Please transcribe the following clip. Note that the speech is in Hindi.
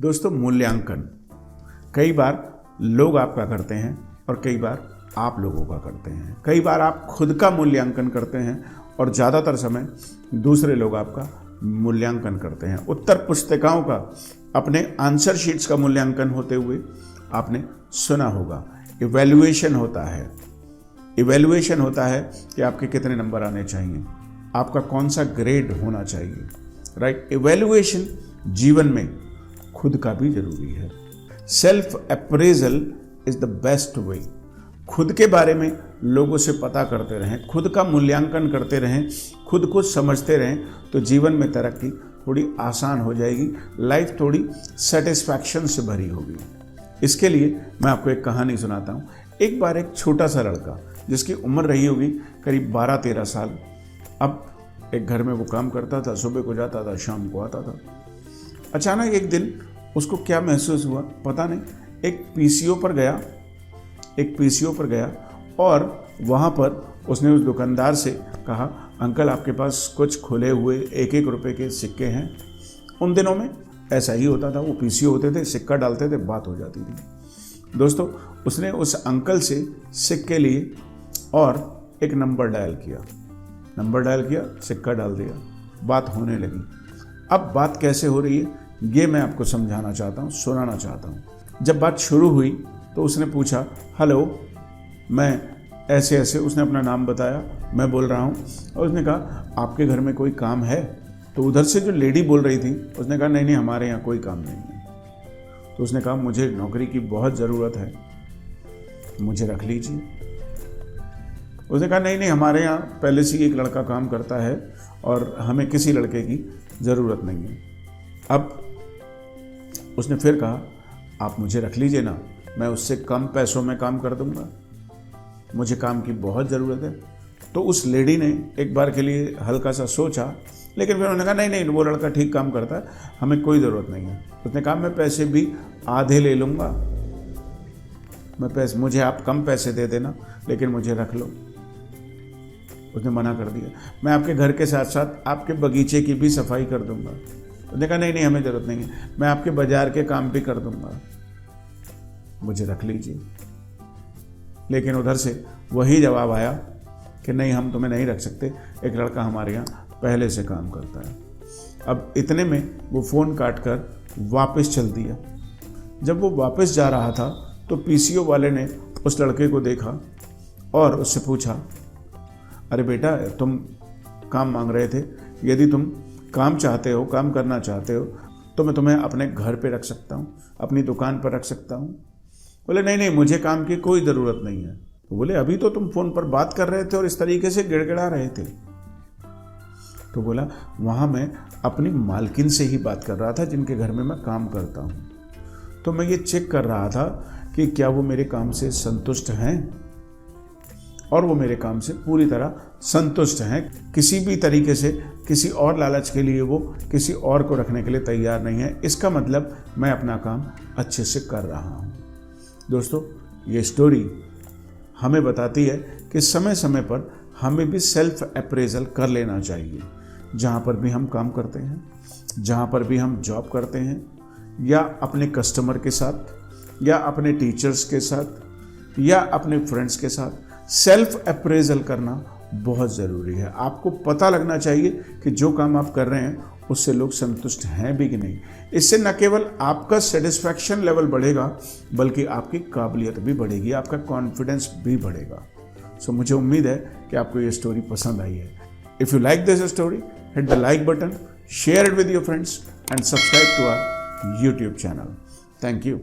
दोस्तों, मूल्यांकन कई बार लोग आपका करते हैं और कई बार आप लोगों का करते हैं। कई बार आप खुद का मूल्यांकन करते हैं और ज़्यादातर समय दूसरे लोग आपका मूल्यांकन करते हैं। उत्तर पुस्तिकाओं का, अपने आंसर शीट्स का मूल्यांकन होते हुए आपने सुना होगा। इवैल्यूएशन होता है। इवैल्यूएशन होता है कि आपके कितने नंबर आने चाहिए, आपका कौन सा ग्रेड होना चाहिए, राइट। इवैल्यूएशन जीवन में खुद का भी जरूरी है। Self appraisal is the best way. खुद के बारे में लोगों से पता करते रहें, खुद का मूल्यांकन करते रहें, खुद को समझते रहें, तो जीवन में तरक्की थोड़ी आसान हो जाएगी, लाइफ थोड़ी सेटिस्फैक्शन से भरी होगी। इसके लिए मैं आपको एक कहानी सुनाता हूँ। एक बार एक छोटा सा लड़का, जिसकी उम्र रही होगी करीब 12-13 साल, अब एक घर में वो काम करता था, सुबह को जाता था, शाम को आता था। अचानक एक दिन उसको क्या महसूस हुआ पता नहीं, एक पीसीओ पर गया और वहाँ पर उसने उस दुकानदार से कहा, अंकल आपके पास कुछ खुले हुए 1-1 रुपए के सिक्के हैं। उन दिनों में ऐसा ही होता था, वो पीसीओ होते थे, सिक्का डालते थे, बात हो जाती थी। दोस्तों, उसने उस अंकल से सिक्के लिए और एक नंबर डायल किया, सिक्का डाल दिया, बात होने लगी। अब बात कैसे हो रही है ये मैं आपको समझाना चाहता हूँ, सुनाना चाहता हूँ। जब बात शुरू हुई तो उसने पूछा, हेलो, मैं ऐसे ऐसे, उसने अपना नाम बताया, मैं बोल रहा हूँ। और उसने कहा, आपके घर में कोई काम है? तो उधर से जो लेडी बोल रही थी उसने कहा, नहीं हमारे यहाँ कोई काम नहीं है। तो उसने कहा, मुझे नौकरी की बहुत ज़रूरत है, मुझे रख लीजिए। उसने कहा, नहीं हमारे यहाँ पहले से ही एक लड़का काम करता है और हमें किसी लड़के की ज़रूरत नहीं है। अब उसने फिर कहा, आप मुझे रख लीजिए ना, मैं उससे कम पैसों में काम कर दूंगा, मुझे काम की बहुत ज़रूरत है। तो उस लेडी ने एक बार के लिए हल्का सा सोचा, लेकिन फिर उन्होंने कहा, नहीं वो लड़का ठीक काम करता है, हमें कोई ज़रूरत नहीं है। उसने कहा, मैं पैसे भी आधे ले लूँगा, मुझे आप कम पैसे दे देना, लेकिन मुझे रख लो। उसने मना कर दिया, मैं आपके घर के साथ साथ आपके बगीचे की भी सफाई कर दूंगा। उसने कहा, नहीं हमें ज़रूरत नहीं है, मैं आपके बाजार के काम भी कर दूंगा, मुझे रख लीजिए। लेकिन उधर से वही जवाब आया कि नहीं, हम तुम्हें नहीं रख सकते, एक लड़का हमारे यहाँ पहले से काम करता है। अब इतने में वो फ़ोन काट कर वापस चल दिया। जब वो वापस जा रहा था तो पीसीओ वाले ने उस लड़के को देखा और उससे पूछा, अरे बेटा, तुम काम मांग रहे थे, यदि तुम काम चाहते हो, काम करना चाहते हो, तो मैं तुम्हें अपने घर पे रख सकता हूँ, अपनी दुकान पर रख सकता हूँ। बोले, नहीं मुझे काम की कोई ज़रूरत नहीं है। तो बोले, अभी तो तुम फ़ोन पर बात कर रहे थे और इस तरीके से गिड़गिड़ा रहे थे। तो बोला, वहाँ मैं अपनी मालकिन से ही बात कर रहा था, जिनके घर में मैं काम करता हूँ। तो मैं ये चेक कर रहा था कि क्या वो मेरे काम से संतुष्ट हैं, और वो मेरे काम से पूरी तरह संतुष्ट हैं। किसी भी तरीके से किसी और लालच के लिए वो किसी और को रखने के लिए तैयार नहीं है। इसका मतलब मैं अपना काम अच्छे से कर रहा हूँ। दोस्तों, ये स्टोरी हमें बताती है कि समय समय पर हमें भी सेल्फ अप्रेजल कर लेना चाहिए। जहाँ पर भी हम काम करते हैं, जहाँ पर भी हम जॉब करते हैं, या अपने कस्टमर के साथ, या अपने टीचर्स के साथ, या अपने फ्रेंड्स के साथ, सेल्फ अप्रेजल करना बहुत ज़रूरी है। आपको पता लगना चाहिए कि जो काम आप कर रहे हैं उससे लोग संतुष्ट हैं भी कि नहीं। इससे न केवल आपका सेटिस्फैक्शन लेवल बढ़ेगा, बल्कि आपकी काबिलियत भी बढ़ेगी, आपका कॉन्फिडेंस भी बढ़ेगा। सो मुझे उम्मीद है कि आपको ये स्टोरी पसंद आई है। If you like this story, hit the like button, share it with your friends and subscribe to our YouTube channel. Thank you.